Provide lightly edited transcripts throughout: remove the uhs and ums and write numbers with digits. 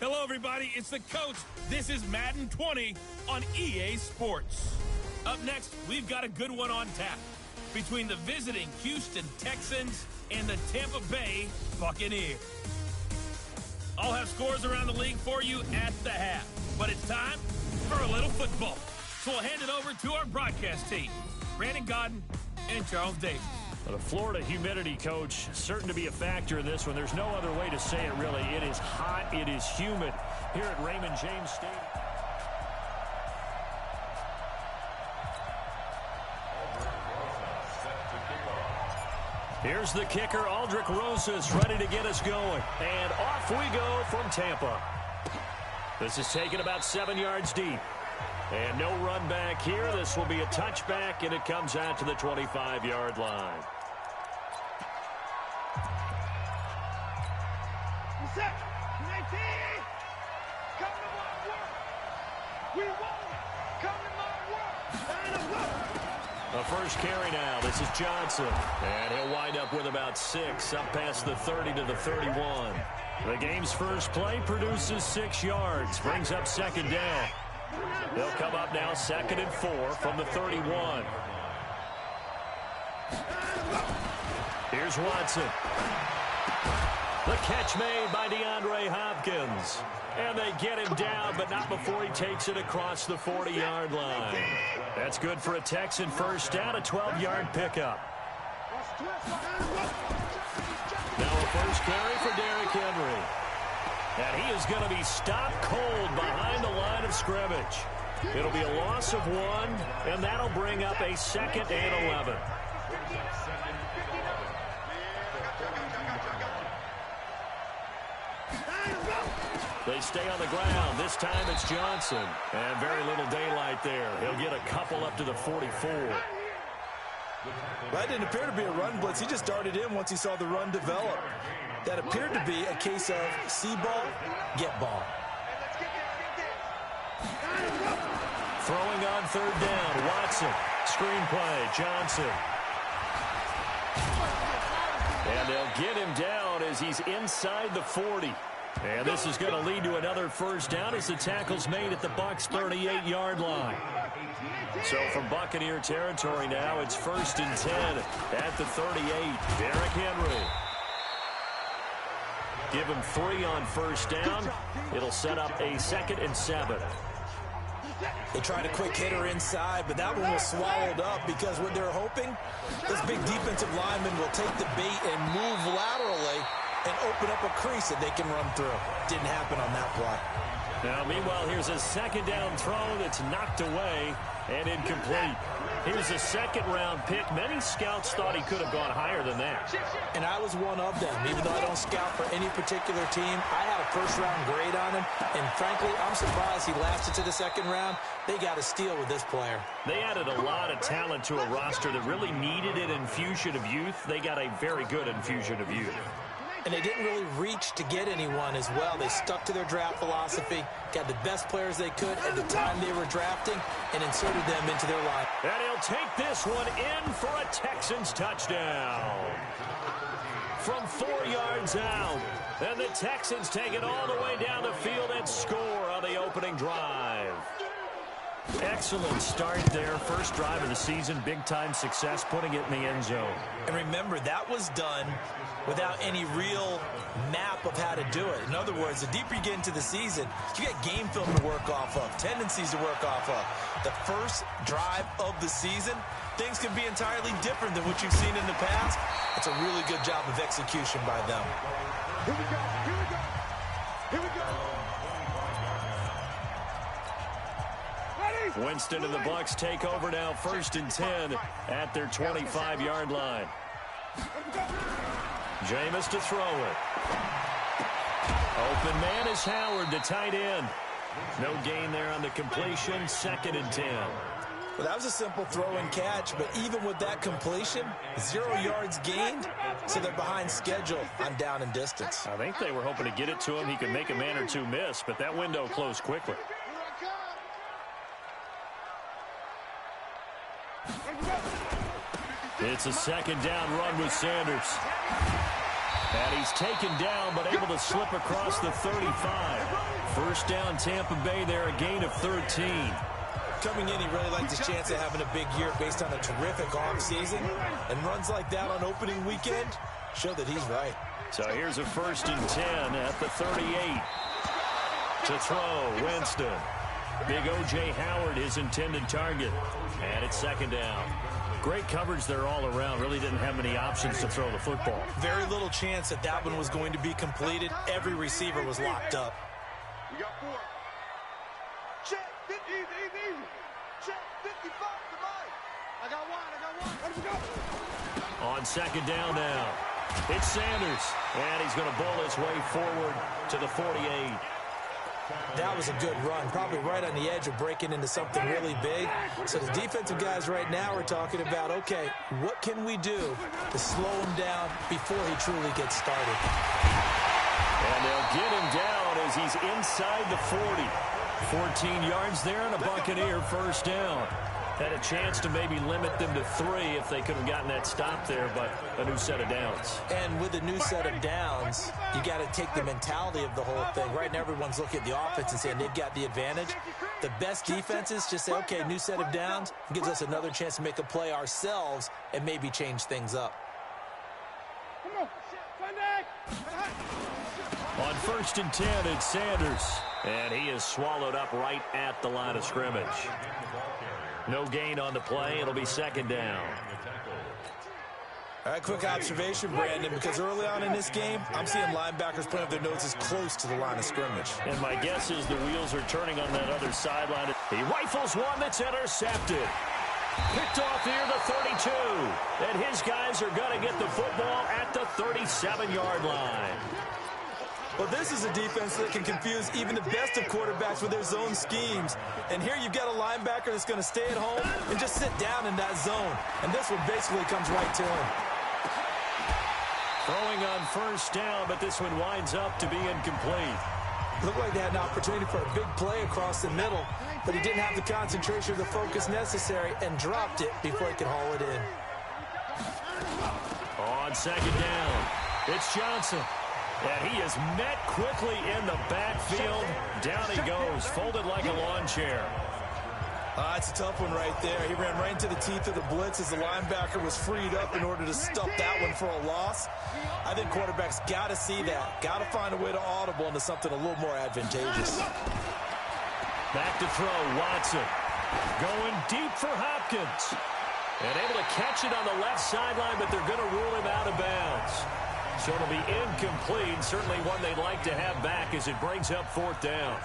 Hello, everybody. It's the coach. This is Madden 20 on EA Sports. Up next, we've got a good one on tap between the visiting Houston Texans and the Tampa Bay Buccaneers. I'll have scores around the league for you at the half, but it's time for a little football. So we'll hand it over to our broadcast team, Brandon Godden and Charles Davis. The Florida humidity, coach, certain to be a factor in this one. There's no other way to say it, really. It is hot. It is humid here at Raymond James Stadium. Here's the kicker, Aldrich Rosas, ready to get us going. And off we go from Tampa. This is taken about 7 yards deep. And no run back here. This will be a touchback, and it comes out to the 25-yard line. The first carry now. This is Johnson. And he'll wind up with about 6, up past the 30 to the 31. The game's first play produces 6 yards, brings up second down. They'll come up now 2nd and 4 from the 31. Here's Watson. The catch made by DeAndre Hopkins. And they get him down, but not before he takes it across the 40-yard line. That's good for a Texan first down, a 12-yard pickup. Now a first carry for Derrick Henry. And he is going to be stopped cold behind the line of scrimmage. It'll be a loss of 1, and that'll bring up a 2nd and 11. They stay on the ground. This time it's Johnson. And very little daylight there. He'll get a couple up to the 44. That didn't appear to be a run blitz. He just darted in once he saw the run develop. That appeared to be a case of see ball, get ball. Throwing on 3rd down, Watson. Screenplay, Johnson. And they'll get him down as he's inside the 40. And this is going to lead to another first down as the tackle's made at the Bucs' 38-yard line. So from Buccaneer territory now, it's 1st and 10 at the 38. Derrick Henry. Give him 3 on first down. It'll set up a 2nd and 7. They tried a quick hitter inside, but that one was swallowed up because what they're hoping, this big defensive lineman will take the bait and move laterally and open up a crease that they can run through. Didn't happen on that play. Now, meanwhile, here's a 2nd down throw that's knocked away and incomplete. Here's a 2nd-round pick. Many scouts thought he could have gone higher than that. And I was one of them. Even though I don't scout for any particular team, I had a first-round grade on him. And frankly, I'm surprised he lasted to the 2nd round. They got a steal with this player. They added a lot of talent to a roster that really needed an infusion of youth. They got a very good infusion of youth. And they didn't really reach to get anyone as well. They stuck to their draft philosophy, got the best players they could at the time they were drafting, and inserted them into their line. And he'll take this one in for a Texans touchdown. From 4 yards out. And the Texans take it all the way down the field and score on the opening drive. Excellent start there. First drive of the season. Big-time success, putting it in the end zone. And remember, that was done without any real map of how to do it. In other words, the deeper you get into the season, you get game film to work off of, tendencies to work off of. The first drive of the season, things can be entirely different than what you've seen in the past. It's a really good job of execution by them. Here we go, here we go, here we go. Winston and the Bucs take over now, 1st and 10 at their 25-yard line. Jameis to throw it. Open man is Howard, the tight end. No gain there on the completion, 2nd and 10. Well, that was a simple throw and catch, but even with that completion, 0 yards gained, so they're behind schedule on down and distance. I think they were hoping to get it to him. He could make a man or two miss, but that window closed quickly. Here It's a second down run with Sanders. And he's taken down, but able to slip across the 35. First down, Tampa Bay there, a gain of 13. Coming in, he really liked his chance of having a big year based on a terrific offseason. And runs like that on opening weekend show that he's right. So here's a 1st and 10 at the 38. To throw, Winston. Big O.J. Howard, his intended target. And it's 2nd down. Great coverage there all around. Really didn't have many options to throw the football. Very little chance that that one was going to be completed. Every receiver was locked up. You got 4. Check. Easy. Check. 55 to mine. I got one. Let's go. On 2nd down now. It's Sanders. And he's going to bowl his way forward to the 48. That was a good run, probably right on the edge of breaking into something really big. So the defensive guys right now are talking about, okay, what can we do to slow him down before he truly gets started? And they'll get him down as he's inside the 40. 14 yards there and a Buccaneer 1st down. Had a chance to maybe limit them to 3 if they could have gotten that stop there, but a new set of downs. And with a new set of downs, you got to take the mentality of the whole thing. Right now, everyone's looking at the offense and saying they've got the advantage. The best defenses just say, okay, new set of downs, gives us another chance to make a play ourselves and maybe change things up. On 1st and 10, it's Sanders. And he is swallowed up right at the line of scrimmage. No gain on the play. It'll be 2nd down. All right, quick observation, Brandon, because early on in this game, I'm seeing linebackers putting up their noses close to the line of scrimmage. And my guess is the wheels are turning on that other sideline. He rifles one that's intercepted. Picked off here, the 32. And his guys are going to get the football at the 37-yard line. Well, this is a defense that can confuse even the best of quarterbacks with their zone schemes. And here you've got a linebacker that's going to stay at home and just sit down in that zone. And this one basically comes right to him. Throwing on 1st down, but this one winds up to be incomplete. Looked like they had an opportunity for a big play across the middle, but he didn't have the concentration or the focus necessary and dropped it before he could haul it in. On 2nd down, it's Johnson. And he is met quickly in the backfield. Down he goes, folded like a lawn chair. It's a tough one right there. He ran right into the teeth of the blitz as the linebacker was freed up in order to stuff that one for a loss. I think quarterbacks got to see that. Got to find a way to audible into something a little more advantageous. Back to throw, Watson. Going deep for Hopkins. And able to catch it on the left sideline, but they're going to rule him out of bounds. So it'll be incomplete. Certainly one they'd like to have back as it brings up 4th down.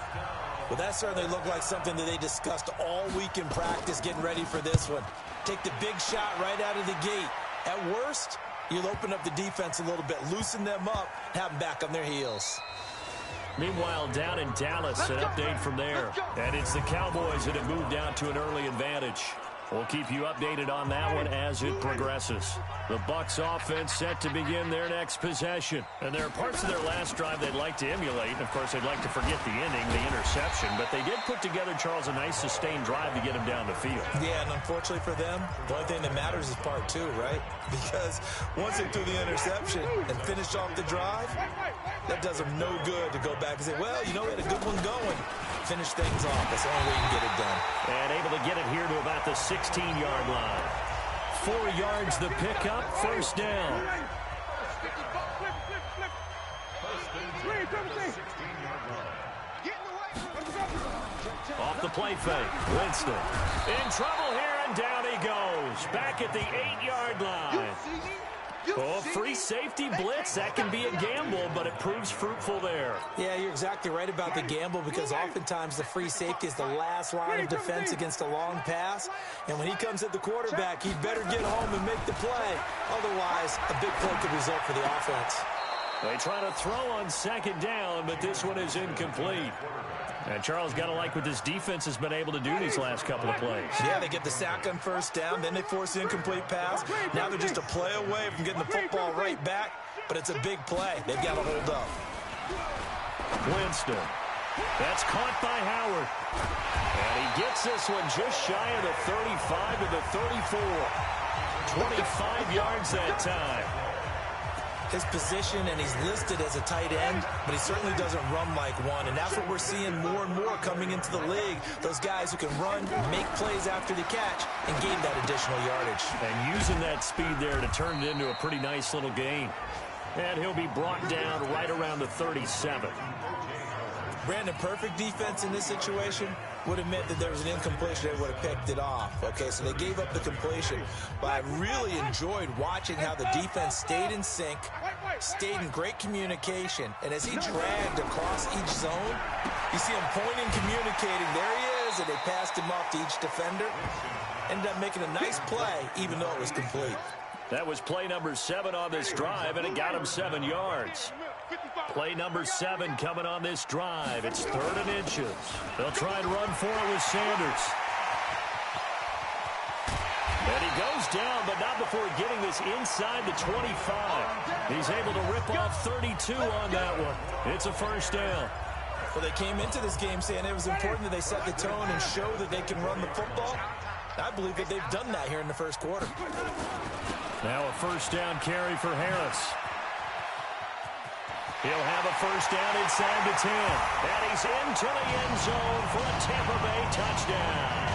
Well, that certainly looked like something that they discussed all week in practice, getting ready for this one. Take the big shot right out of the gate. At worst, you'll open up the defense a little bit, loosen them up, have them back on their heels. Meanwhile, down in Dallas, an update from there. And it's the Cowboys that have moved out to an early advantage. We'll keep you updated on that one as it progresses. The Bucs offense set to begin their next possession. And there are parts of their last drive they'd like to emulate. And, of course, they'd like to forget the ending, the interception. But they did put together, Charles, a nice sustained drive to get him down the field. Yeah, and unfortunately for them, the only thing that matters is part 2, right? Because once they threw the interception and finished off the drive, that does them no good to go back and say, well, you know, we had a good one going. Finish things off. That's the only way you can get it done. And able to get it here to about the 16-yard line. 4 yards the pickup, 1st down. Off the play fake, Winston. In trouble here, and down he goes. Back at the 8-yard line. Oh, free safety blitz, that can be a gamble, but it proves fruitful there. Yeah, you're exactly right about the gamble, because oftentimes the free safety is the last line of defense against a long pass. And when he comes at the quarterback, he'd better get home and make the play. Otherwise, a big play could result for the offense. They try to throw on 2nd down, but this one is incomplete. And Charles, got to like what this defense has been able to do these last couple of plays. Yeah, they get the sack on 1st down, then they force the incomplete pass. Now they're just a play away from getting the football right back, but it's a big play. They've got to hold up. Winston. That's caught by Howard. And he gets this one just shy of the 35 to the 34. 25 yards that time. his position, and he's listed as a tight end, but he certainly doesn't run like one, and that's what we're seeing more and more coming into the league. Those guys who can run, make plays after the catch, and gain that additional yardage. And using that speed there to turn it into a pretty nice little gain. And he'll be brought down right around the 37. Brandon, perfect defense in this situation would have meant that there was an incompletion. They would have picked it off. Okay, so they gave up the completion. But I really enjoyed watching how the defense stayed in sync, stayed in great communication. And as he dragged across each zone, you see him pointing, communicating. There he is, and they passed him off to each defender. Ended up making a nice play, even though it was complete. That was play number 7 on this drive, and it got him 7 yards. Play number 7 coming on this drive. It's 3rd and inches. They'll try and run for it with Sanders. And he goes down, but not before getting this inside the 25. He's able to rip off 32 on that one. It's a first down. Well, they came into this game saying it was important that they set the tone and show that they can run the football. I believe that they've done that here in the first quarter. Now a first down carry for Harris. He'll have a first down inside the 10. And he's into the end zone for a Tampa Bay touchdown.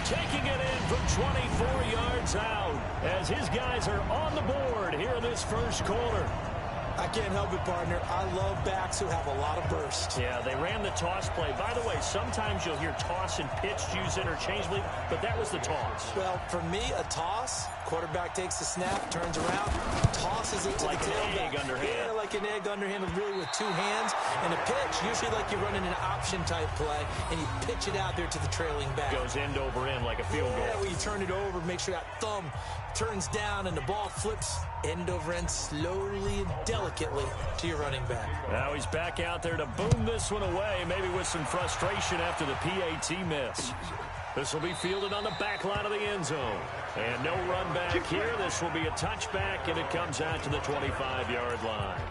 Taking it in from 24 yards out as his guys are on the board here in this first quarter. I can't help it, partner. I love backs who have a lot of burst. Yeah, they ran the toss play. By the way, sometimes you'll hear toss and pitch used interchangeably, but that was the toss. Well, for me, a toss, quarterback takes the snap, turns around, tosses it to like the tailback. Like an egg underhand. Yeah, like an egg underhand, really with 2 hands. And a pitch, usually like you're running an option-type play, and you pitch it out there to the trailing back. Goes end over end like a field goal. Yeah, where you turn it over, make sure that thumb turns down, and the ball flips end over end slowly and delicately to your running back. Now he's back out there to boom this one away, maybe with some frustration after the PAT miss. This will be fielded on the back line of the end zone. And no run back here. This will be a touchback, and it comes out to the 25-yard line.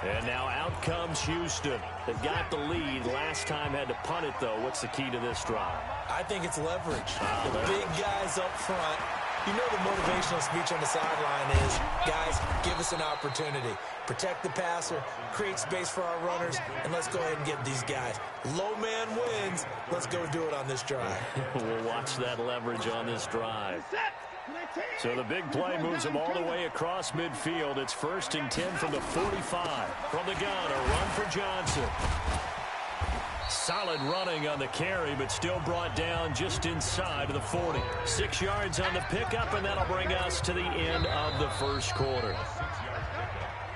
And now out comes Houston. They've got the lead. Last time had to punt it, though. What's the key to this drive? I think it's leverage. The big guys up front. You know the motivational speech on the sideline is, guys, give us an opportunity. Protect the passer, create space for our runners, and let's go ahead and get these guys. Low man wins. Let's go do it on this drive. We'll watch that leverage on this drive. So the big play moves them all the way across midfield. It's 1st and 10 from the 45. From the gun, a run for Johnson. Solid running on the carry, but still brought down just inside of the 40. 6 yards on the pickup, and that'll bring us to the end of the first quarter.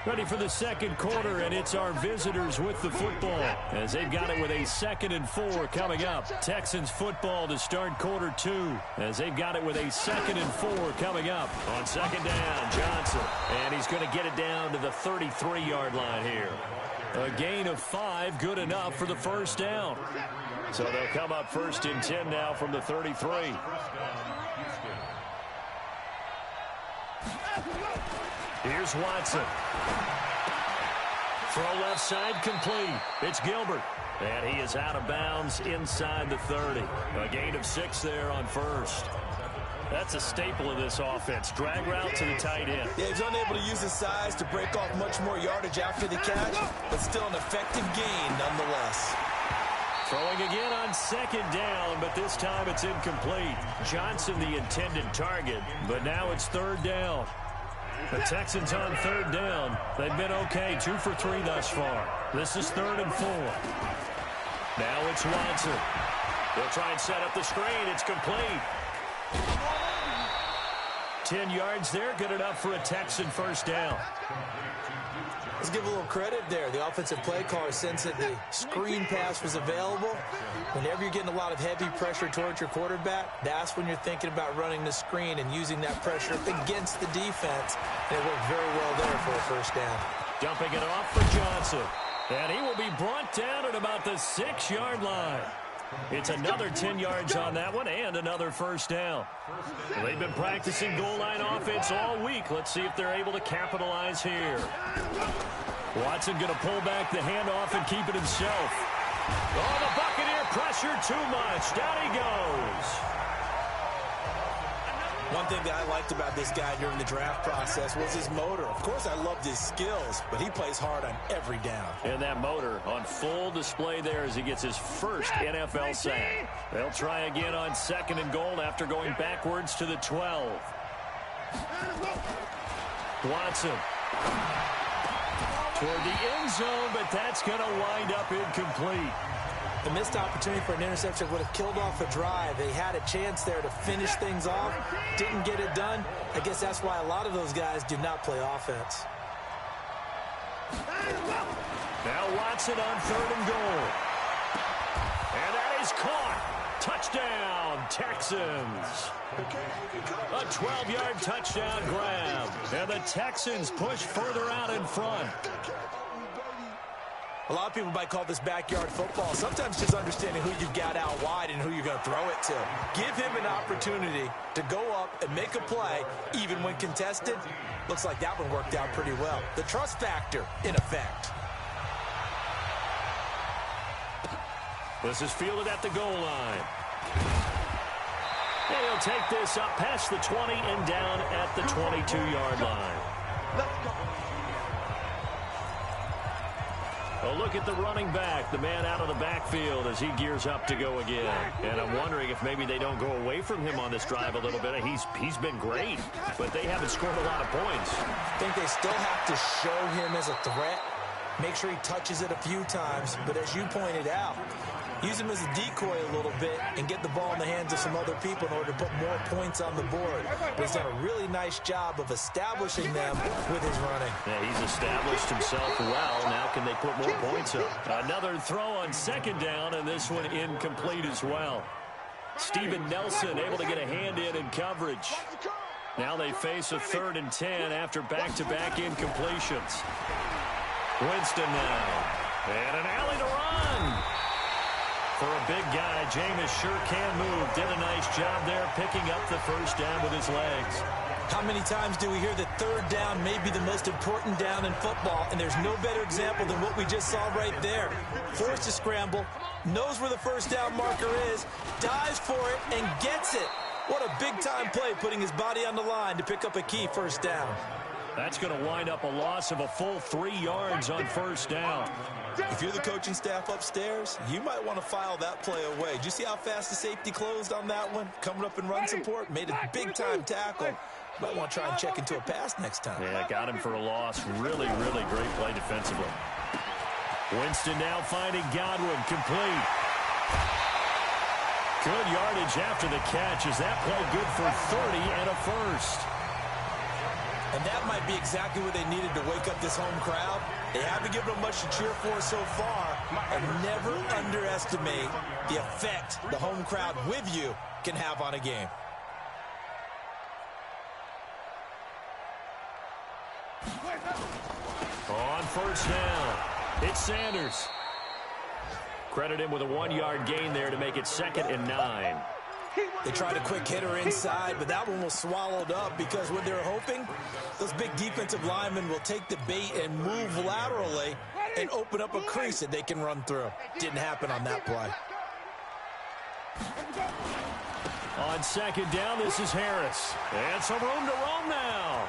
Ready for the second quarter, and it's our visitors with the football as they've got it with a 2nd and 4 coming up. Texans football to start quarter 2 as they've got it with a 2nd and 4 coming up. On 2nd down, Johnson, and he's going to get it down to the 33-yard line here. A gain of 5, good enough for the first down. So they'll come up 1st and 10 now from the 33. Here's Watson. Throw left side complete. It's Gilbert. And he is out of bounds inside the 30. A gain of 6 there on 1st. That's a staple of this offense. Drag route to the tight end. Yeah, he's unable to use his size to break off much more yardage after the catch, but still an effective gain nonetheless. Throwing again on 2nd down, but this time it's incomplete. Johnson the intended target, but now it's 3rd down. The Texans on 3rd down. They've been okay, 2 for 3 thus far. This is 3rd and 4. Now it's Watson. They'll try and set up the screen. It's complete. 10 yards there, good enough for a Texan first down. Let's give a little credit there. The offensive play caller sensed that the screen pass was available. Whenever you're getting a lot of heavy pressure towards your quarterback, that's when you're thinking about running the screen and using that pressure against the defense. And it worked very well there for a first down. Dumping it off for Johnson. And he will be brought down at about the 6-yard line. It's another 10 yards on that one and another first down. They've been practicing goal line offense all week. Let's see if they're able to capitalize here. Watson going to pull back the handoff and keep it himself. Oh, the Buccaneer pressure too much. Down he goes. One thing that I liked about this guy during the draft process was his motor. Of course, I loved his skills, but he plays hard on every down. And that motor on full display there as he gets his first NFL sack. They'll try again on 2nd and goal after going backwards to the 12. Watson toward the end zone, but that's going to wind up incomplete. The missed opportunity for an interception would have killed off a drive. They had a chance there to finish things off. Didn't get it done. I guess that's why a lot of those guys do not play offense. Now Watson on 3rd and goal. And that is caught. Touchdown, Texans. A 12-yard touchdown grab. And the Texans push further out in front. A lot of people might call this backyard football. Sometimes just understanding who you've got out wide and who you're going to throw it to. Give him an opportunity to go up and make a play, even when contested. Looks like that one worked out pretty well. The trust factor, in effect. This is fielded at the goal line. And he'll take this up past the 20 and down at the 22-yard line. Let's go. A look at the running back, the man out of the backfield as he gears up to go again. And I'm wondering if maybe they don't go away from him on this drive a little bit. He's been great, but they haven't scored a lot of points. I think they still have to show him as a threat. Make sure he touches it a few times. But as you pointed out, use him as a decoy a little bit and get the ball in the hands of some other people in order to put more points on the board. But he's done a really nice job of establishing them with his running. Yeah, he's established himself well. Now can they put more points up? Another throw on 2nd down, and this one incomplete as well. Steven Nelson able to get a hand in coverage. Now they face a 3rd and 10 after back-to-back incompletions. Winston now. And an alley to run. For a big guy, Jameis sure can move. Did a nice job there picking up the 1st down with his legs. How many times do we hear that 3rd down may be the most important down in football, and there's no better example than what we just saw right there. Forced to scramble, knows where the 1st down marker is, dives for it, and gets it. What a big-time play, putting his body on the line to pick up a key 1st down. That's going to wind up a loss of a full 3 yards on 1st down. If you're the coaching staff upstairs, you might want to file that play away. Did you see how fast the safety closed on that one? Coming up in run support, made a big-time tackle. Might want to try and check into a pass next time. Yeah, got him for a loss. Really, really great play defensively. Winston now finding Godwin, complete. Good yardage after the catch. Is that play good for 30 and a 1st? And that might be exactly what they needed to wake up this home crowd. They haven't given them much to cheer for so far. And never underestimate the effect the home crowd with you can have on a game. On 1st down, it's Sanders. Credit him with a 1-yard gain there to make it 2nd and 9. They tried a quick hitter inside, but that one was swallowed up because what they're hoping, those big defensive linemen will take the bait and move laterally and open up a crease that they can run through. Didn't happen on that play. On 2nd down, this is Harris. And some room to roam now.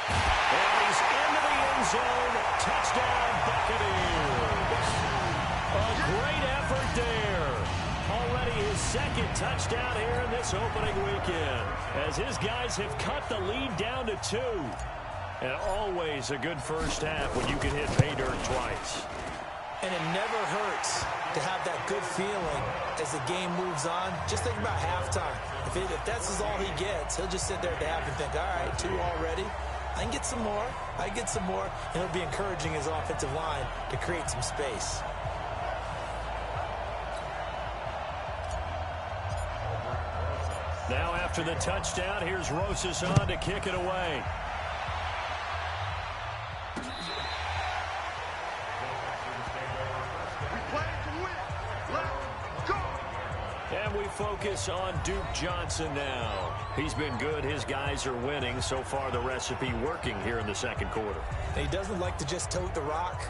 And he's into the end zone. Touchdown, Buccaneers. A great effort there. Already his 2nd touchdown here in this opening weekend, as his guys have cut the lead down to 2. And always a good 1st half when you can hit pay dirt twice. And it never hurts to have that good feeling as the game moves on. Just think about halftime. If that's all he gets, he'll just sit there at the half and think, all right, 2 already. I can get some more. I can get some more. And he'll be encouraging his offensive line to create some space. Now after the touchdown, here's Rosas on to kick it away. And we focus on Duke Johnson now. He's been good. His guys are winning. So far, the recipe working here in the 2nd quarter. And he doesn't like to just tote the rock.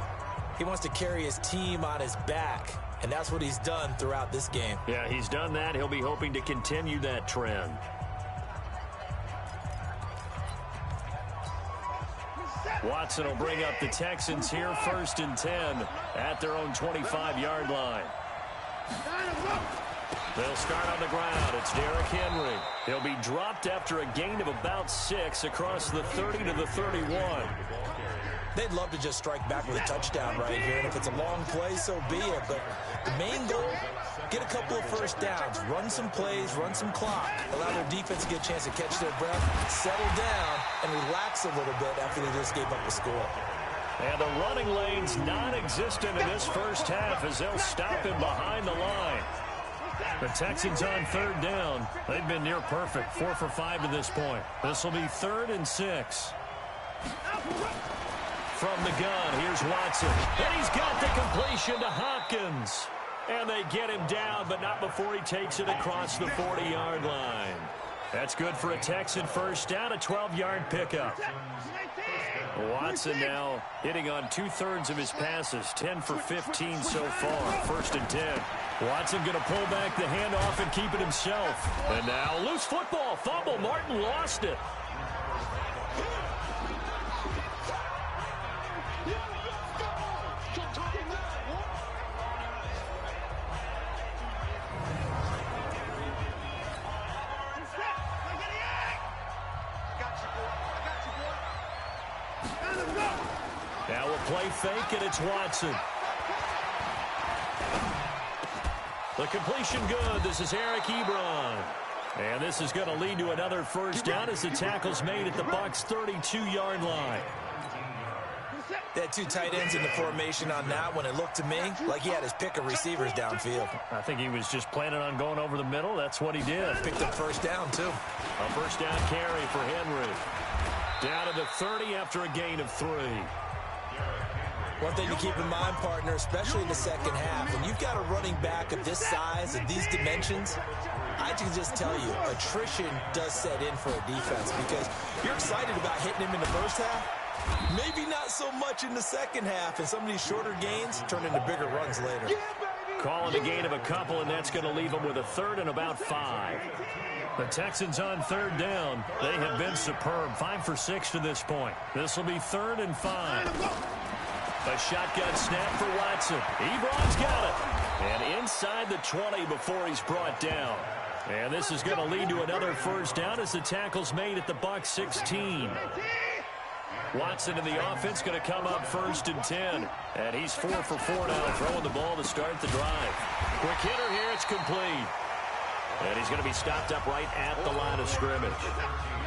He wants to carry his team on his back. And that's what he's done throughout this game. Yeah, he's done that. He'll be hoping to continue that trend. Watson will bring up the Texans here, 1st and 10 at their own 25-yard line. They'll start on the ground. It's Derrick Henry. He'll be dropped after a gain of about 6 across the 30 to the 31. They'd love to just strike back with a touchdown right here, and if it's a long play, so be it. But the main goal, get a couple of first downs, run some plays, run some clock, allow their defense to get a chance to catch their breath, settle down, and relax a little bit after they just gave up a score. And the running lane's non-existent in this first half as they'll stop him behind the line. The Texans on 3rd down. They've been near perfect, 4 for 5 to this point. This will be 3rd and 6. From the gun, here's Watson. And he's got the completion to Hopkins. And they get him down, but not before he takes it across the 40-yard line. That's good for a Texan first down, a 12-yard pickup. Watson now hitting on 2/3 of his passes, 10 for 15 so far, 1st and 10. Watson going to pull back the handoff and keep it himself. And now loose football, fumble. Martin lost it. Now we'll play fake, and it's Watson. The completion good. This is Eric Ebron. And this is going to lead to another first down as the tackle's made at the Bucs' 32-yard line. They had 2 tight ends in the formation on that one. It looked to me like he had his pick of receivers downfield. I think he was just planning on going over the middle. That's what he did. Picked up first down, too. A first down carry for Henry. Down to the 30 after a gain of 3. One thing to keep in mind, partner, especially in the second half, when you've got a running back of this size, of these dimensions, I can just tell you, attrition does set in for a defense because you're excited about hitting him in the first half. Maybe not so much in the second half, and some of these shorter gains turn into bigger runs later. Calling a gain of a couple, and that's going to leave them with a 3rd and about 5. The Texans on 3rd down. They have been superb, 5 for 6 to this point. This will be 3rd and 5. A shotgun snap for Watson. Ebron's got it. And inside the 20 before he's brought down. And this is going to lead to another first down as the tackle's made at the Bucs' 16. Watson in the offense going to come up 1st and 10. And he's 4 for 4 now, throwing the ball to start the drive. Quick hitter here, it's complete. And he's going to be stopped up right at the line of scrimmage.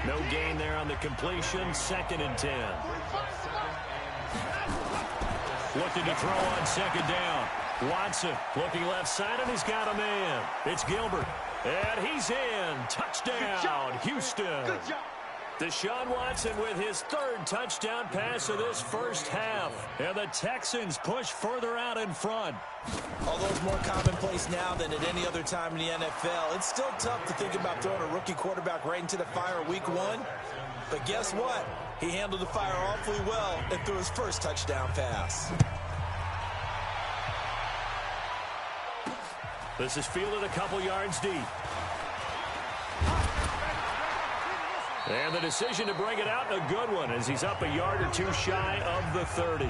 No gain there on the completion, 2nd and 10. Looking to throw on 2nd down. Watson looking left side, and he's got a man. It's Gilbert. And he's in. Touchdown, Houston. Deshaun Watson with his 3rd touchdown pass of this first half. And the Texans push further out in front. Although it's more commonplace now than at any other time in the NFL, it's still tough to think about throwing a rookie quarterback right into the fire week 1. But guess what? He handled the fire awfully well and threw his first touchdown pass. This is fielded a couple yards deep. And the decision to bring it out, a good one, as he's up a yard or 2 shy of the 30.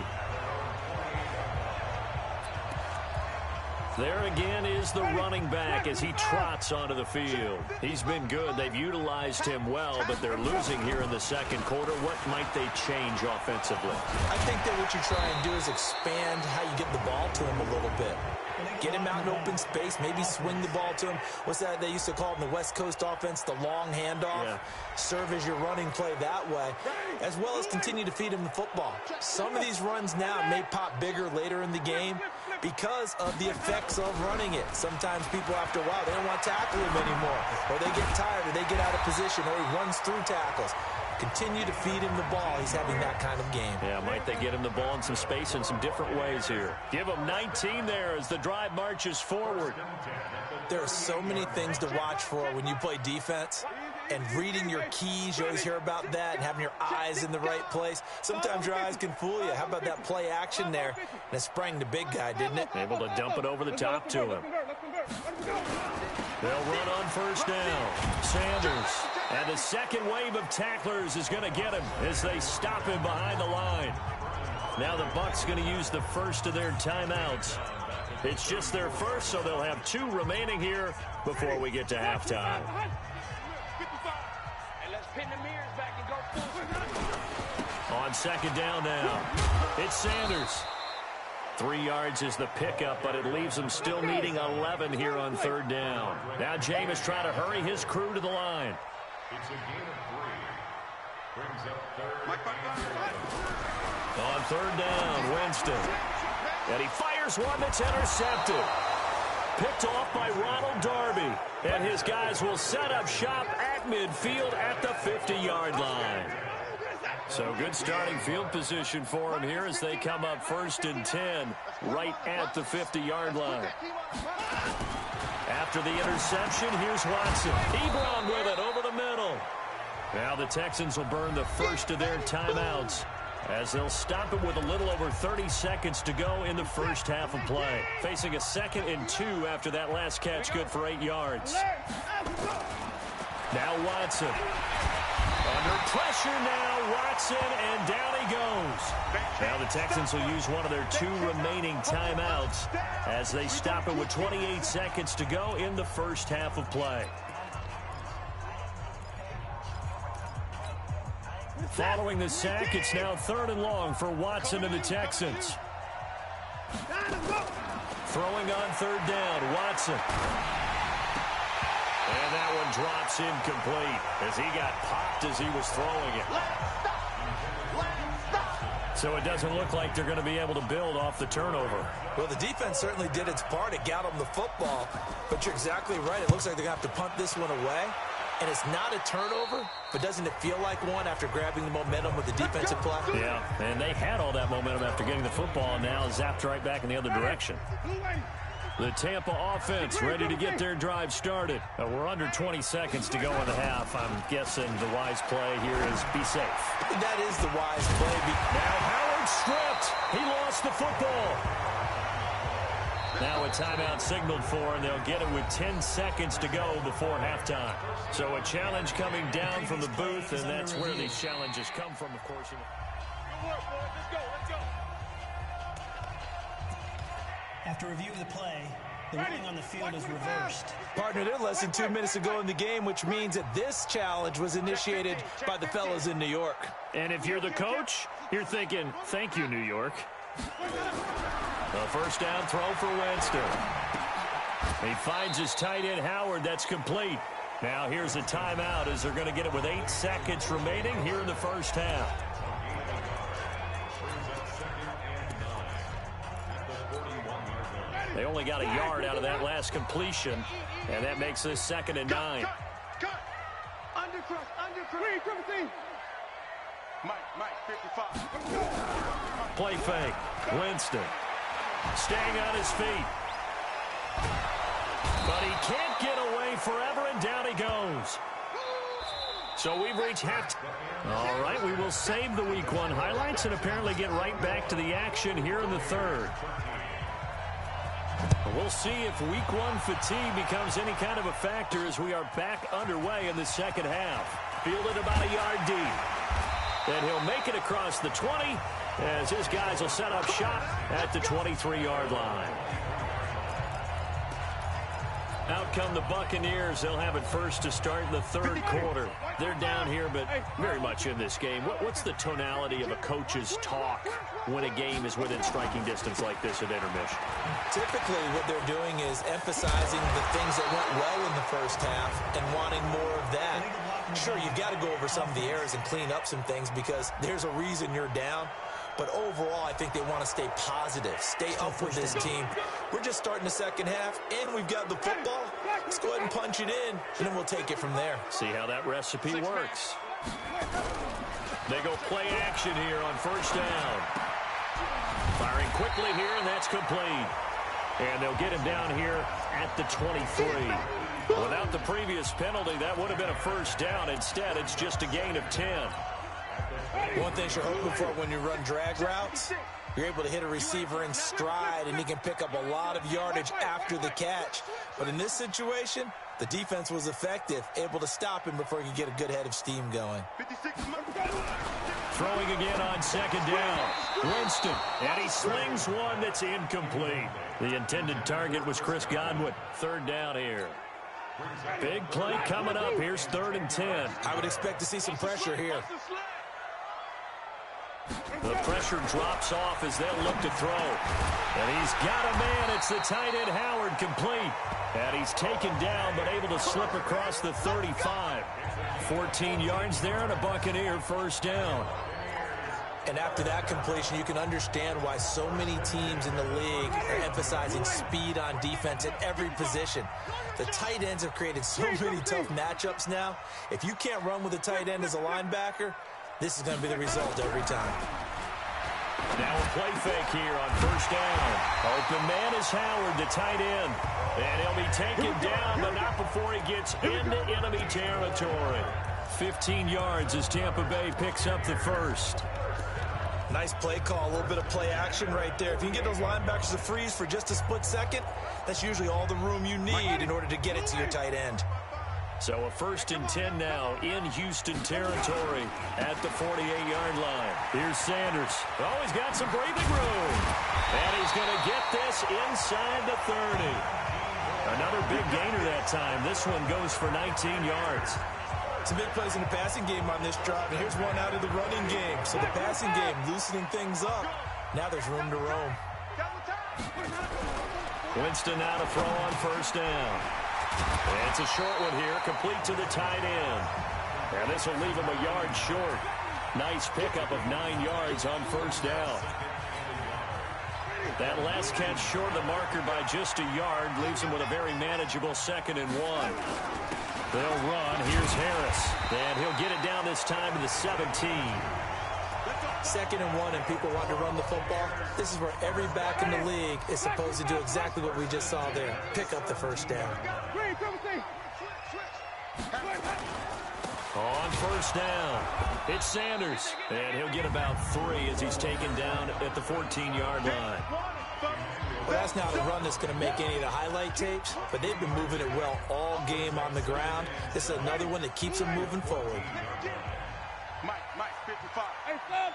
There again is the running back as he trots onto the field. He's been good. They've utilized him well, but they're losing here in the second quarter. What might they change offensively? I think that what you try and do is expand how you get the ball to him a little bit. Get him out in open space, maybe swing the ball to him. What's that they used to call it in the West Coast offense, the long handoff? Yeah. Serve as your running play that way, as well as continue to feed him the football. Some of these runs now may pop bigger later in the game because of the effects of running it. Sometimes people, after a while, they don't want to tackle him anymore, or they get tired, or they get out of position, or he runs through tackles. Continue to feed him the ball. He's having that kind of game. Yeah, might they get him the ball in some space in some different ways here. Give him 19 there as the drive marches forward. There are so many things to watch for when you play defense. And reading your keys, you always hear about that, and having your eyes in the right place. Sometimes your eyes can fool you. How about that play action there? And it sprang the big guy, didn't it? Able to dump it over the top to him. They'll run on first down. Sanders And the second wave of tacklers is going to get him as they stop him behind the line. Now the Bucs going to use the first of their timeouts. It's just their first, so they'll have 2 remaining here before we get to halftime. On second down now, it's Sanders. 3 yards is the pickup, but it leaves them still needing 11 here on third down. Now Jameis trying to hurry his crew to the line. It's a gain of 3. Brings up third. On third down, Winston. And he fires one that's intercepted. Picked off by Ronald Darby. And his guys will set up shop at midfield at the 50-yard line. So good starting field position for him here as they come up 1st and 10 right at the 50-yard line. After the interception, here's Watson. Ebron with it over the middle. Now the Texans will burn the first of their timeouts as they'll stop it with a little over 30 seconds to go in the first half of play. Facing a 2nd and 2 after that last catch, good for 8 yards. Now Watson. Under pressure now, Watson, and down he goes. Now the Texans will use one of their 2 remaining timeouts as they stop it with 28 seconds to go in the first half of play. Following the sack, it's now 3rd and long for Watson and the Texans. Throwing on 3rd down, Watson. And that one drops incomplete as he got popped as he was throwing it. So it doesn't look like they're going to be able to build off the turnover. Well, the defense certainly did its part. It got them the football. But you're exactly right. It looks like they're going to have to punt this one away. And it's not a turnover, but doesn't it feel like one after grabbing the momentum with the defensive play? Yeah, and they had all that momentum after getting the football, and now zapped right back in the other direction. The Tampa offense ready to get their drive started. We're under 20 seconds to go in the half. I'm guessing the wise play here is be safe. That is the wise play. Now Howard stripped. He lost the football. Now a timeout signaled for, and they'll get it with 10 seconds to go before halftime. So a challenge coming down from the booth, and that's where these challenges come from, of course. After review of the play, the ruling on the field is reversed. Partner, they're less than 2 minutes to go in the game, which means that this challenge was initiated by the fellas in New York. And if you're the coach, you're thinking, thank you, New York. The first down throw for Winston. He finds his tight end, Howard. That's complete. Now here's a timeout as they're going to get it with 8 seconds remaining here in the first half. They only got a yard out of that last completion, and that makes this 2nd and 9. Cut. Under. Mike, 55. Play fake. Winston staying on his feet. But he can't get away forever, and down he goes. So we've reached half. All right, we will save the Week 1 highlights and apparently get right back to the action here in the third. We'll see if Week 1 fatigue becomes any kind of a factor as we are back underway in the second half. Fielded about a yard deep. And he'll make it across the 20 as his guys will set up shop at the 23-yard line. Out come the Buccaneers. They'll have it first to start in the third quarter. They're down here, but very much in this game. What's the tonality of a coach's talk when a game is within striking distance like this at intermission? Typically, what they're doing is emphasizing the things that went well in the first half and wanting more of that. Sure, you've got to go over some of the errors and clean up some things because there's a reason you're down. But overall, I think they want to stay positive, stay up with this team. We're just starting the second half, and we've got the football. Let's go ahead and punch it in, and then we'll take it from there. See how that recipe works. They go play action here on first down. Firing quickly here, and that's complete. And they'll get him down here at the 23. Without the previous penalty, that would have been a first down. Instead, it's just a gain of 10. One thing you're hoping for when you run drag routes, you're able to hit a receiver in stride, and he can pick up a lot of yardage after the catch. But in this situation, The defense was effective, able to stop him before he could get a good head of steam going. Throwing again on second down. Winston, and he slings one that's incomplete. The intended target was Chris Godwin. Third down here. Big play coming up. Here's 3rd and 10. I would expect to see some pressure here. The pressure drops off as they'll look to throw. And he's got a man. It's the tight end Howard, complete. And he's taken down but able to slip across the 35. 14 yards there and a Buccaneer first down. And after that completion, you can understand why so many teams in the league are emphasizing speed on defense at every position. The tight ends have created so many tough matchups now. If you can't run with a tight end as a linebacker, this is going to be the result every time. Now a play fake here on first down. Open man is Howard, the tight end. And he'll be taken down, but not before he gets into enemy territory. 15 yards as Tampa Bay picks up the first. Nice play call, a little bit of play action right there. If you can get those linebackers to freeze for just a split second, that's usually all the room you need in order to get it to your tight end. So a 1st and 10 now in Houston territory at the 48-yard line. Here's Sanders. Oh, he's got some breathing room. And he's going to get this inside the 30. Another big gainer that time. This one goes for 19 yards. Some big plays in the passing game on this drive, and here's one out of the running game. So the passing game loosening things up. Now there's room to roam. Winston now to throw on first down. And it's a short one here, complete to the tight end. And this will leave him a yard short. Nice pickup of 9 yards on first down. That last catch short of the marker by just a yard leaves him with a very manageable 2nd and 1. They'll run. Here's Harris. And he'll get it down this time to the 17. 2nd and 1 and people want to run the football. This is where every back in the league is supposed to do exactly what we just saw there. Pick up the first down. On first down, it's Sanders. And he'll get about 3 as he's taken down at the 14-yard line. Well, that's not a run that's going to make any of the highlight tapes, but they've been moving it well all game on the ground. This is another one that keeps them moving forward. Mike, 55. Hey, stop.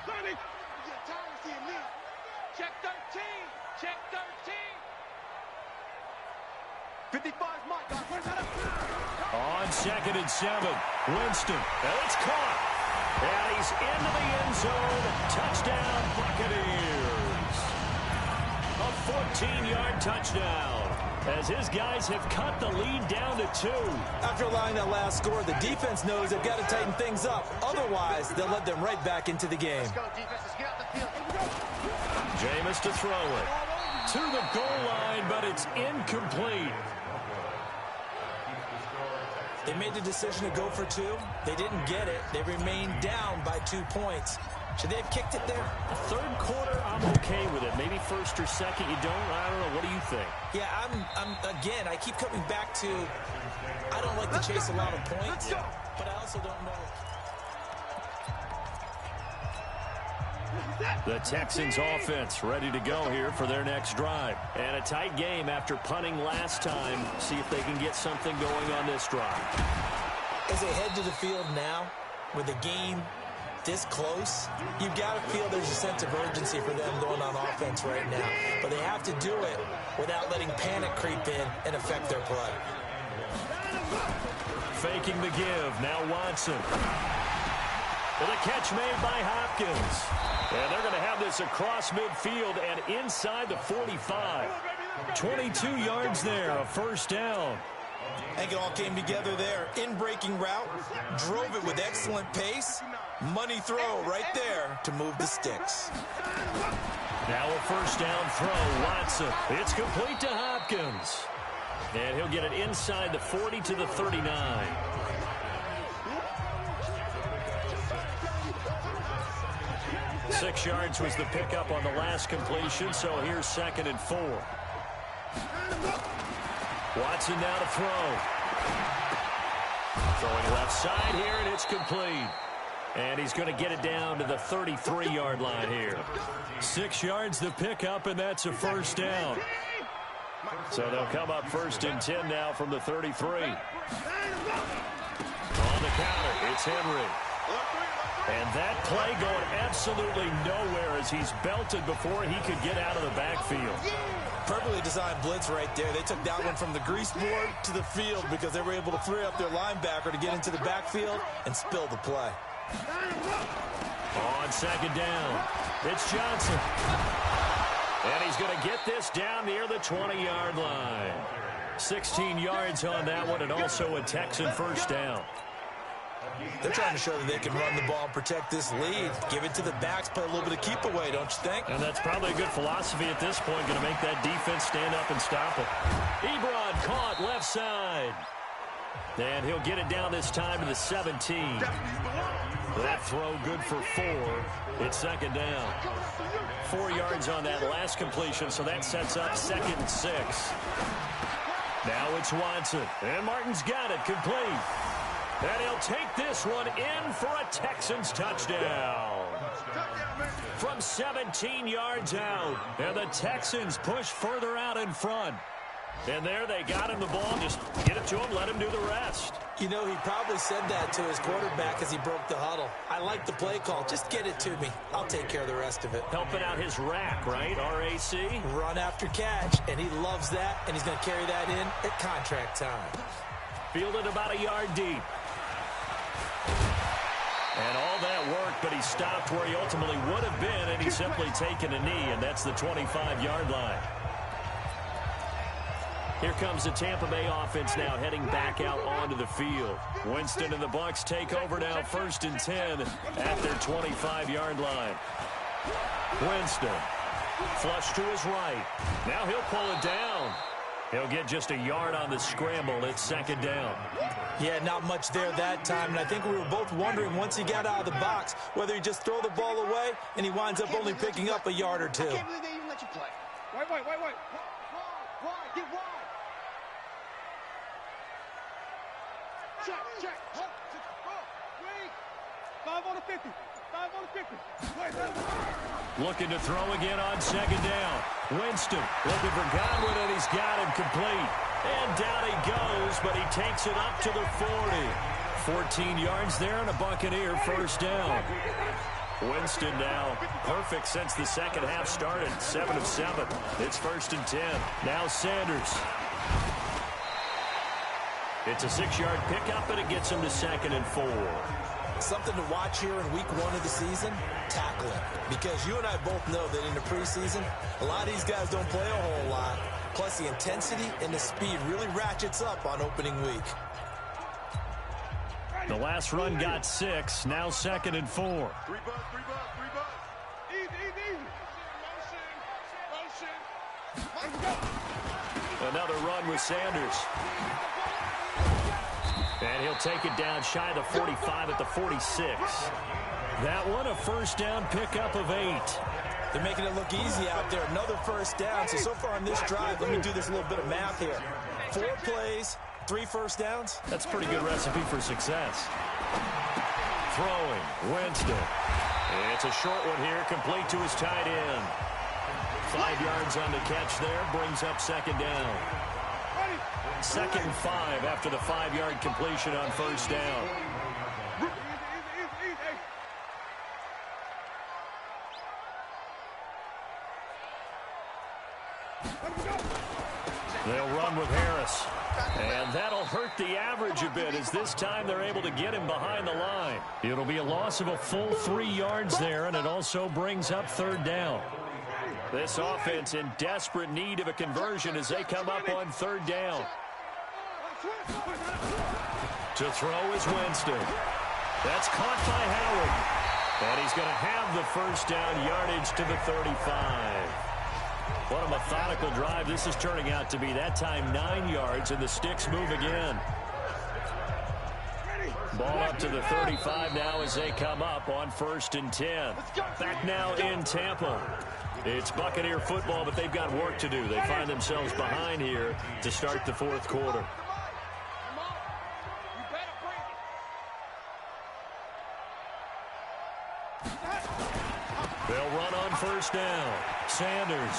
Sonny. You're tired of seeing me. Check 13. Check 13. 55 is Mike. On 2nd and 7, Winston. And it's caught. And he's into the end zone. Touchdown, Buccaneers. A 14-yard touchdown as his guys have cut the lead down to 2. After allowing that last score, the defense knows they've got to tighten things up. Otherwise, they'll let them right back into the game. Let's go, defense. Let's get out the field. Jameis to throw it. To the goal line, but it's incomplete. They made the decision to go for 2. They didn't get it. They remained down by 2 points. Should they have kicked it there? The third quarter, I'm okay with it. Maybe first or second, you don't. I don't know. What do you think? Yeah, again, I keep coming back to, I don't like to chase a lot of points, but I also don't know. The Texans offense ready to go here for their next drive. And a tight game after punting last time. See if they can get something going on this drive. As they head to the field now, with the game this close, you've got to feel there's a sense of urgency for them going on offense right now. But they have to do it without letting panic creep in and affect their play. Faking the give. Now Watson. With a catch made by Hopkins. And they're going to have this across midfield and inside the 45. 22 yards there, a first down. I think it all came together there. In-breaking route, drove it with excellent pace. Money throw right there to move the sticks. Now a first down throw, Watson. It's complete to Hopkins. And he'll get it inside the 40 to the 39. Six yards was the pickup on the last completion, so here's 2nd and 4. Watson now to throw. Throwing left side here, and it's complete. And he's going to get it down to the 33-yard line here. 6 yards the pickup, and that's a first down. So they'll come up 1st and 10 now from the 33. On the counter, it's Henry. And that play going absolutely nowhere as he's belted before he could get out of the backfield. Perfectly designed blitz right there. They took that one from the grease board to the field because they were able to free up their linebacker to get into the backfield and spill the play. On 2nd down, it's Johnson. And he's going to get this down near the 20-yard line. 16 yards on that one, and also a Texan 1st down. They're trying to show that they can run the ball and protect this lead. Give it to the backs, play a little bit of keep away, don't you think? And that's probably a good philosophy at this point, going to make that defense stand up and stop it. Ebron caught left side. And he'll get it down this time to the 17. That throw good for 4. It's 2nd down. 4 yards on that last completion, so that sets up 2nd and 6. Now it's Watson. And Martin's got it complete. And he'll take this one in for a Texans touchdown. From 17 yards out. And the Texans push further out in front. And there they got him the ball. Just get it to him, let him do the rest. You know, he probably said that to his quarterback as he broke the huddle. I like the play call. Just get it to me. I'll take care of the rest of it. Helping out his rack, right? R-A-C? Run after catch, and he loves that, and he's going to carry that in at contract time. Fielded about a yard deep. And all that work, but he stopped where he ultimately would have been, and he's simply taken a knee, and that's the 25-yard line. Here comes the Tampa Bay offense now heading back out onto the field. Winston and the Bucs take over now 1st and 10 at their 25-yard line. Winston flush to his right. Now he'll pull it down. He'll get just a yard on the scramble. It's 2nd down. Yeah, not much there that time. And I think we were both wondering once he got out of the box whether he just throw the ball away and he winds up only picking up a yard or 2. I can't believe they even let you play. Wait. Wide, get wide. Check. 5 on the 50. 5 on the 50. Looking to throw again on 2nd down. Winston looking for Godwin, and he's got him complete. And down he goes, but he takes it up to the 40. 14 yards there and a Buccaneer 1st down. Winston now perfect since the second half started. 7 of 7. It's 1st and 10. Now Sanders. It's a 6-yard pickup, and it gets him to 2nd and 4. Something to watch here in week 1 of the season, tackling. Because you and I both know that in the preseason, a lot of these guys don't play a whole lot. Plus, the intensity and the speed really ratchets up on opening week. The last run got 6. Now 2nd and 4. 3 bucks. Easy. Motion. Another run with Sanders. And he'll take it down shy of the 45 at the 46. That one a 1st down pickup of 8. They're making it look easy out there. Another 1st down. So far on this drive, let me do this little bit of math here. 4 plays, 3 1st downs. That's a pretty good recipe for success. Throwing, Winston. It's a short one here, complete to his tight end. 5 yards on the catch there, brings up 2nd down. 2nd and 5 after the 5-yard completion on 1st down. They'll run with Harris. And that'll hurt the average a bit as this time they're able to get him behind the line. It'll be a loss of a full 3 yards there, and it also brings up 3rd down. This offense in desperate need of a conversion as they come up on 3rd down. To throw is Winston. That's caught by Howard. And he's going to have the 1st down yardage to the 35. What a methodical drive this is turning out to be. That time 9 yards, and the sticks move again. Ball up to the 35 now as they come up on 1st and 10. Back now in Tampa. It's Buccaneer football, but they've got work to do. They find themselves behind here to start the 4th quarter. They'll run on 1st down. Sanders.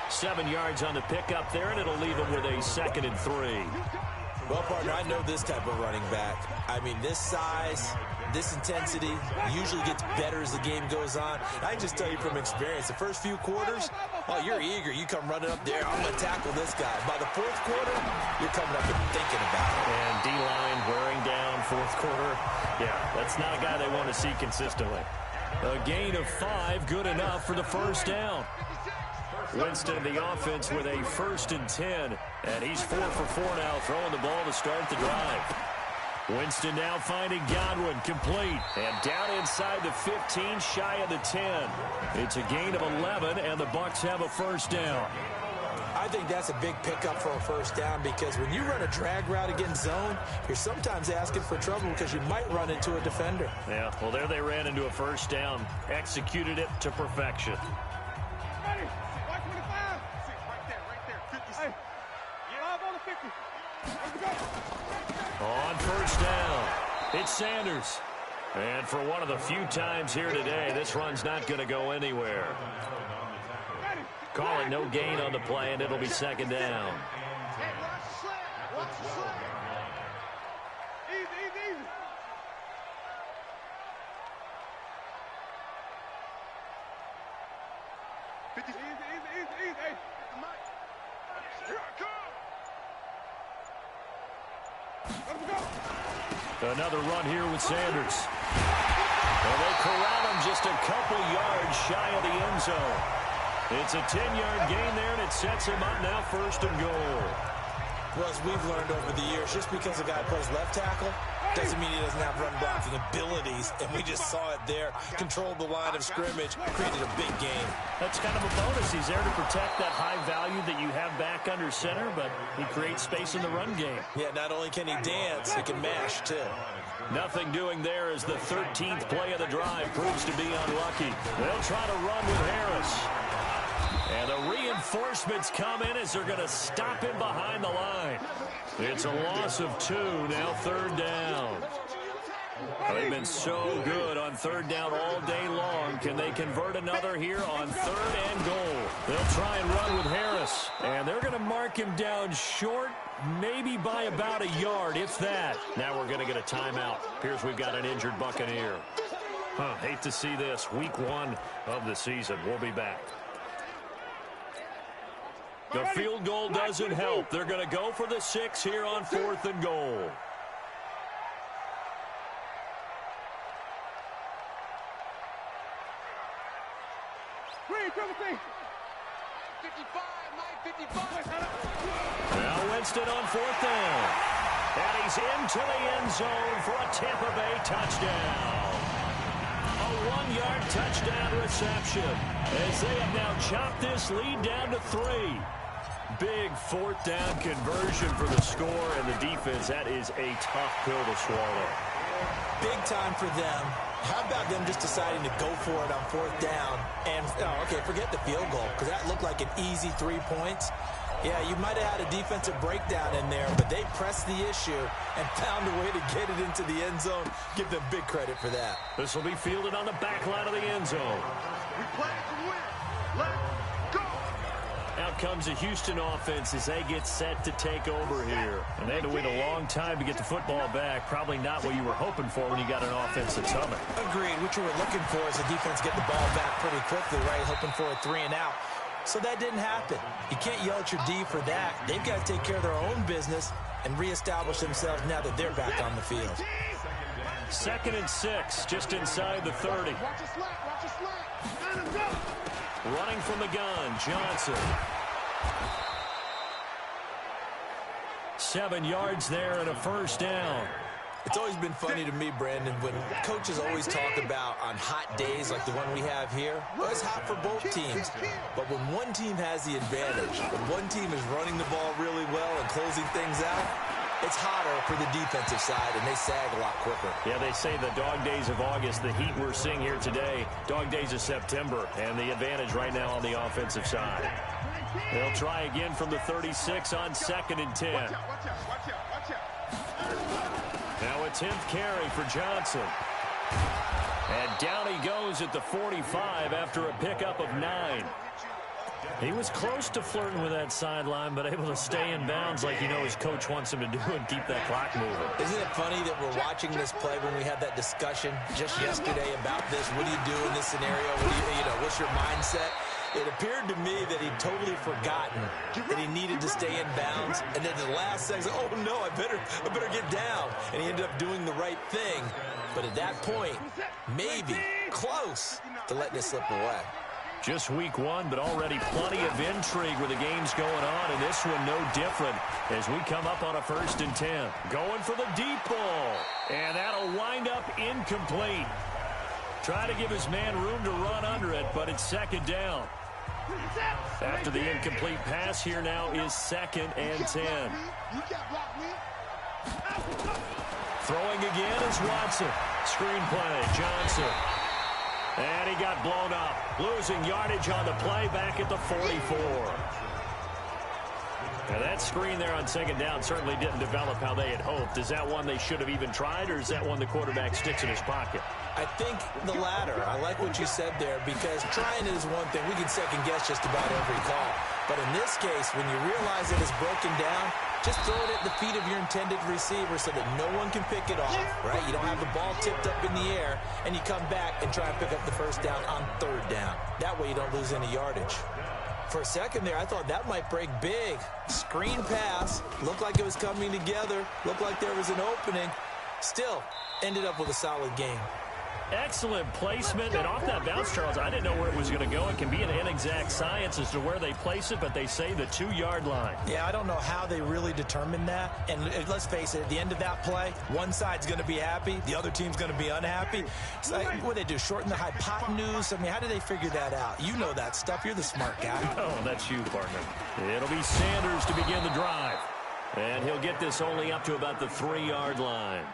7 yards on the pickup there, and it'll leave him with a 2nd and 3. Well, partner, I know this type of running back. I mean, this size, this intensity usually gets better as the game goes on. I can just tell you from experience, the first few quarters, oh, you're eager. You come running up there, I'm going to tackle this guy. By the 4th quarter, you're coming up and thinking about it. And D-line wearing down 4th quarter. Yeah, that's not a guy they want to see consistently. A gain of 5, good enough for the first down. Winston, the offense, with a 1st and 10. And he's 4 for 4 now, throwing the ball to start the drive. Winston now finding Godwin, complete. And down inside the 15, shy of the 10. It's a gain of 11, and the Bucs have a first down. I think that's a big pickup for a first down because when you run a drag route against zone, you're sometimes asking for trouble because you might run into a defender. Yeah, well, there they ran into a first down. Executed it to perfection. On first down, it's Sanders. And for one of the few times here today, this run's not going to go anywhere. Call it no gain on the play, and it'll be 2nd down. Another run here with Sanders. And they corral him just a couple yards shy of the end zone. It's a 10-yard gain there, and it sets him up now 1st and goal. Well, as we've learned over the years, just because a guy plays left tackle doesn't mean he doesn't have run blocking abilities, and we just saw it there. Controlled the line of scrimmage, created a big gain. That's kind of a bonus. He's there to protect that high value that you have back under center, but he creates space in the run game. Yeah, not only can he dance, he can mash, too. Nothing doing there as the 13th play of the drive proves to be unlucky. They'll try to run with Harris. And the reinforcements come in as they're going to stop him behind the line. It's a loss of 2, now 3rd down. They've been so good on 3rd down all day long. Can they convert another here on 3rd and goal? They'll try and run with Harris. And they're going to mark him down short, maybe by about a yard, if that. Now we're going to get a timeout. Appears we've got an injured Buccaneer. Hate to see this. Week 1 of the season. We'll be back. The field goal doesn't help. They're going to go for the 6 here on 4th and goal. Now Winston on 4th down. And he's into the end zone for a Tampa Bay touchdown. A 1-yard touchdown reception as they have now chopped this lead down to 3. Big 4th down conversion for the score, and the defense, that is a tough pill to swallow. Big time for them. How about them just deciding to go for it on 4th down? And, okay, forget the field goal, because that looked like an easy 3 points. Yeah, you might have had a defensive breakdown in there, but they pressed the issue and found a way to get it into the end zone. Give them big credit for that. This will be fielded on the back line of the end zone. We play to win. Let's go. Out comes the Houston offense as they get set to take over here. And they had to wait a long time to get the football back. Probably not what you were hoping for when you got an offense that's humming. Agreed. What you were looking for is the defense get the ball back pretty quickly, right? Hoping for a 3 and out. So that didn't happen. You can't yell at your D for that. They've got to take care of their own business and reestablish themselves now that they're back on the field. 2nd and 6, just inside the 30. Running from the gun, Johnson. 7 yards there and a first down. It's always been funny to me, Brandon, when coaches always talk about on hot days like the one we have here, well, it's hot for both teams. But when one team has the advantage, when one team is running the ball really well and closing things out, it's hotter for the defensive side, and they sag a lot quicker. Yeah, they say the dog days of August, the heat we're seeing here today, dog days of September, and the advantage right now on the offensive side. They'll try again from the 36 on 2nd and 10. Now a 10th carry for Johnson. And down he goes at the 45 after a pickup of 9. He was close to flirting with that sideline, but able to stay in bounds like you know his coach wants him to do and keep that clock moving. Isn't it funny that we're watching this play when we had that discussion just yesterday about this? What do you do in this scenario? What's your mindset? It appeared to me that he'd totally forgotten that he needed to stay in bounds. And then the last second, oh, no, I better get down. And he ended up doing the right thing. But at that point, maybe close to letting it slip away. Just week one, but already plenty of intrigue where the game's going on, and this one no different as we come up on a 1st and 10. Going for the deep ball, and that'll wind up incomplete. Try to give his man room to run under it, but it's 2nd down. After the incomplete pass, here now is 2nd and 10. Throwing again is Watson. Screen play, Johnson. And he got blown up. Losing yardage on the play back at the 44. Now that screen there on 2nd down certainly didn't develop how they had hoped. Is that one they should have even tried, or is that one the quarterback sticks in his pocket? I think the latter. I like what you said there, because trying is one thing. We can second guess just about every call. But in this case, when you realize it is broken down, just throw it at the feet of your intended receiver so that no one can pick it off, right? You don't have the ball tipped up in the air, and you come back and try and pick up the 1st down on 3rd down. That way you don't lose any yardage. For a second there, I thought that might break big. Screen pass. Looked like it was coming together. Looked like there was an opening. Still, ended up with a solid game. Excellent placement, and off that bounce, Charles, I didn't know where it was going to go. It can be an inexact science as to where they place it, but they say the 2-yard line. Yeah, I don't know how they really determined that. And let's face it, at the end of that play, one side's going to be happy, the other team's going to be unhappy. It's like, what do they do, shorten the hypotenuse? I mean, how do they figure that out? You know that stuff. You're the smart guy. Oh, that's you, partner. It'll be Sanders to begin the drive. And he'll get this only up to about the 3-yard line.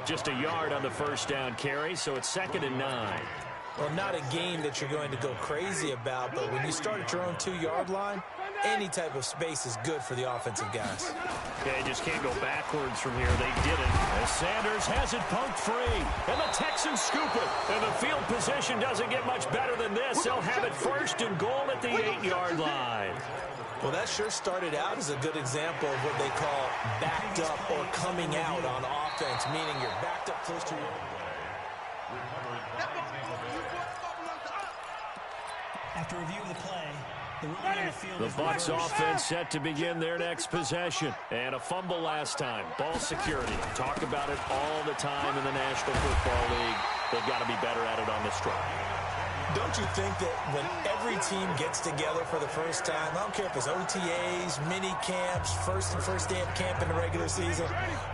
Just a yard on the 1st down carry, so it's 2nd and 9. Well, not a game that you're going to go crazy about, but when you start at your own 2-yard line, any type of space is good for the offensive guys. Yeah, you just can't go backwards from here. They didn't. As Sanders has it punked free, and the Texans scoop it. And the field position doesn't get much better than this. They'll have it 1st and goal at the 8-yard line. Well, that sure started out as a good example of what they call backed up or coming out on offense, meaning you're backed up close to your... After review of the play, the ruling on the field is The Bucs reversed. offense set to begin their next possession. And a fumble last time. Ball security. Talk about it all the time in the National Football League. They've got to be better at it on this drive. Don't you think that when every team gets together for the first time, I don't care if it's OTAs, mini camps, first day of camp in the regular season,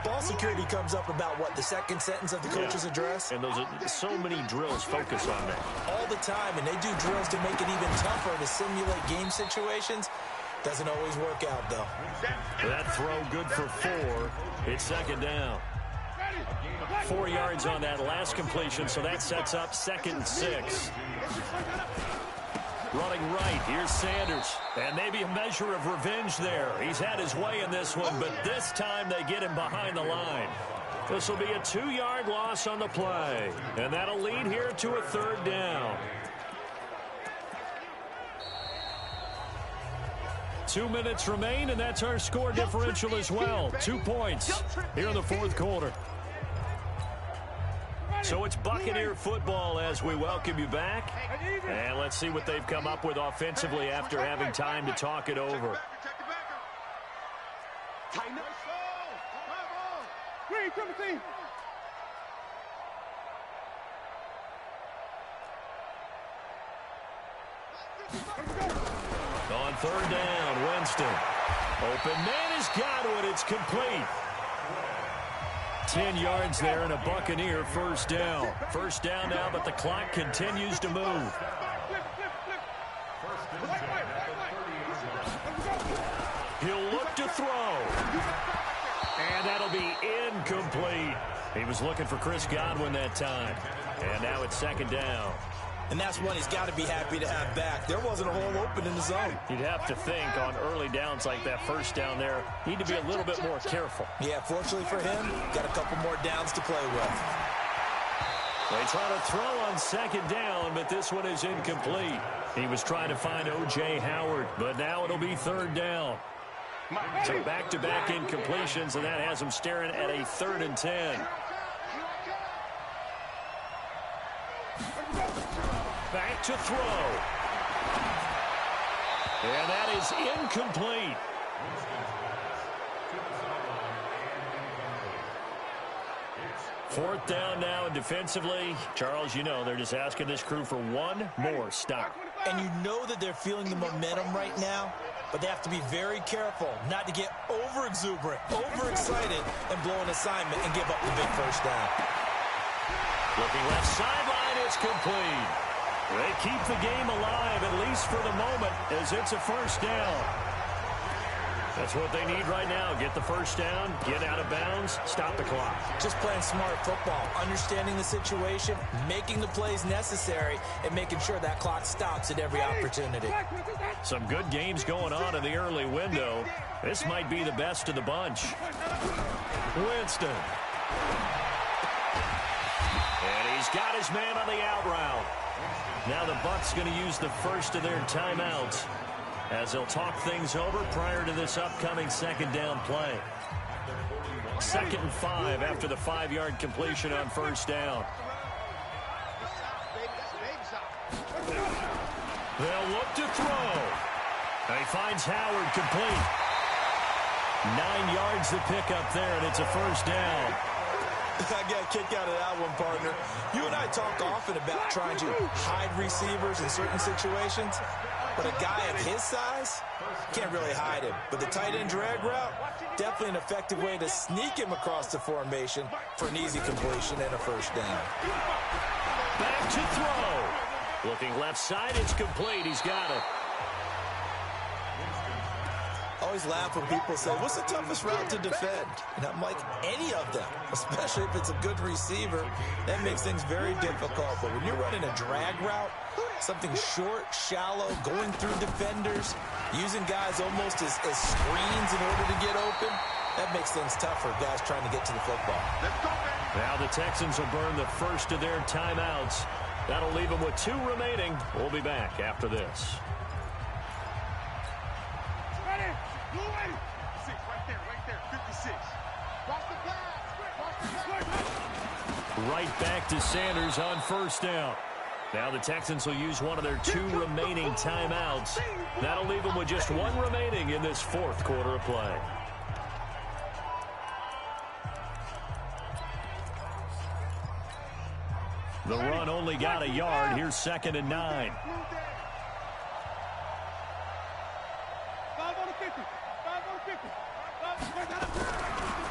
ball security comes up about, what, the 2nd sentence of the coach's address? And those are so many drills focus on that. All the time, and they do drills to make it even tougher to simulate game situations. Doesn't always work out, though. That throw good for 4. It's 2nd down. 4 yards on that last completion, so that sets up 2nd and 6. Running right, here's Sanders. And maybe a measure of revenge there. He's had his way in this one, but this time they get him behind the line. This will be a 2-yard loss on the play. And that'll lead here to a 3rd down. 2 minutes remain, and that's our score differential as well. 2 points here in the 4th quarter. So it's Buccaneer football as we welcome you back. And let's see what they've come up with offensively after having time to talk it over. On 3rd down, Winston. Open man is Godwin. It's complete. 10 yards there and a Buccaneer 1st down. 1st down now, but the clock continues to move. He'll look to throw. And that'll be incomplete. He was looking for Chris Godwin that time. And now it's 2nd down. And that's one he's got to be happy to have back. There wasn't a hole open in the zone. You'd have to think on early downs like that 1st down there, need to be a little bit more careful. Yeah, fortunately for him, got a couple more downs to play with. They try to throw on second down, but this one is incomplete. He was trying to find O.J. Howard, but now it'll be third down. So back-to-back incompletions, and that has him staring at a 3rd and 10. Back to throw. And that is incomplete. Fourth down now, and defensively, Charles, you know, they're just asking this crew for one more stop. And you know that they're feeling the momentum right now, but they have to be very careful not to get over-exuberant, overexcited, and blow an assignment and give up the big first down. Looking left sideline, it's complete. They keep the game alive, at least for the moment, as it's a first down. That's what they need right now. Get the first down, get out of bounds, stop the clock. Just playing smart football, understanding the situation, making the plays necessary, and making sure that clock stops at every opportunity. Some good games going on in the early window. This might be the best of the bunch. Winston. And he's got his man on the out route. Now the Bucs going to use the first of their timeouts as they'll talk things over prior to this upcoming second down play. 2nd and 5 after the 5-yard completion on first down. They'll look to throw. And he finds Howard complete. 9 yards to pick up there, and it's a first down. I got a kick out of that one, partner. You and I talk often about trying to hide receivers in certain situations, but a guy of his size can't really hide him. But the tight end drag route, definitely an effective way to sneak him across the formation for an easy completion and a first down. Back to throw. Looking left side, it's complete. He's got it. I always laugh when people say, what's the toughest route to defend? And I'm like, any of them, especially if it's a good receiver. That makes things very difficult. But when you're running a drag route, something short, shallow, going through defenders, using guys almost as screens in order to get open, that makes things tough for guys trying to get to the football. Now the Texans will burn the first of their timeouts. That'll leave them with 2 remaining. We'll be back after this. Right back to Sanders on first down. Now the Texans will use one of their 2 remaining timeouts. That'll leave them with just 1 remaining in this 4th quarter of play. The run only got a yard. Here's 2nd and 9.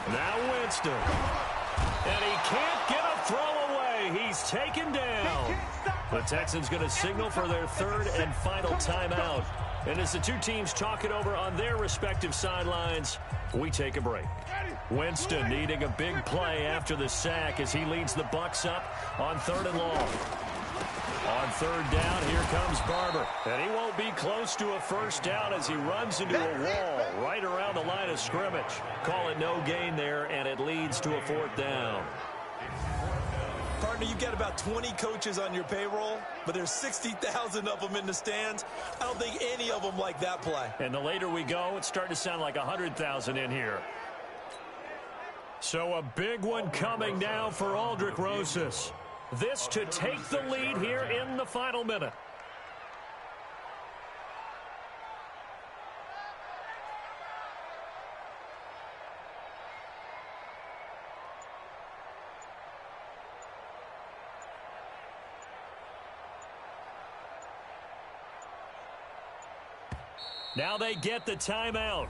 Now Winston. And he can't get a throw away. He's taken down. The Texans going to signal for their 3rd and final timeout. And as the 2 teams talk it over on their respective sidelines, we take a break. Winston needing a big play after the sack as he leads the Bucs up on 3rd and long. On 3rd down, here comes Barber. And he won't be close to a first down as he runs into a wall right around the line of scrimmage. Call it no gain there, and it leads to a 4th down. Partner, you've got about 20 coaches on your payroll, but there's 60,000 of them in the stands. I don't think any of them like that play. And the later we go, it's starting to sound like 100,000 in here. So a big one coming now for Aldrick Rosas. This to take the lead here in the final minute. Now they get the timeout.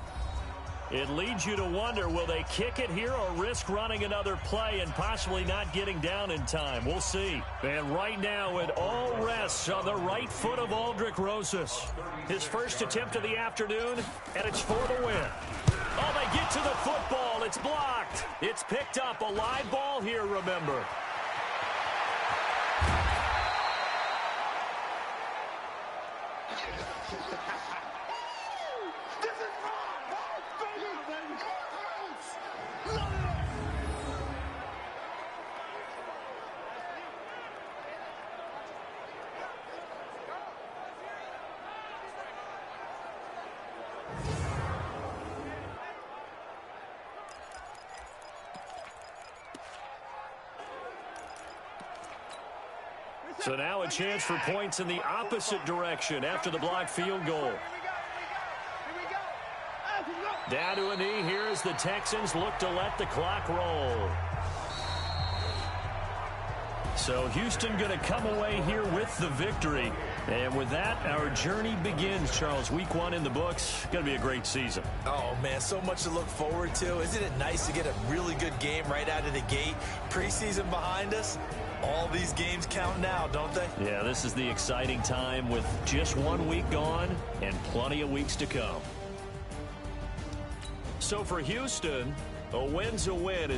It leads you to wonder, will they kick it here or risk running another play and possibly not getting down in time? We'll see. And right now it all rests on the right foot of Aldrick Rosas. His first attempt of the afternoon, and it's for the win. Oh, they get to the football. It's blocked. It's picked up. A live ball here, remember. So now a chance for points in the opposite direction after the blocked field goal. Down to a knee here as the Texans look to let the clock roll. So Houston going to come away here with the victory. And with that, our journey begins, Charles. Week 1 in the books. Going to be a great season. Oh, man, so much to look forward to. Isn't it nice to get a really good game right out of the gate? Preseason behind us. All these games count now, don't they? Yeah, this is the exciting time with just 1 week gone and plenty of weeks to come. So for Houston, a win's a win.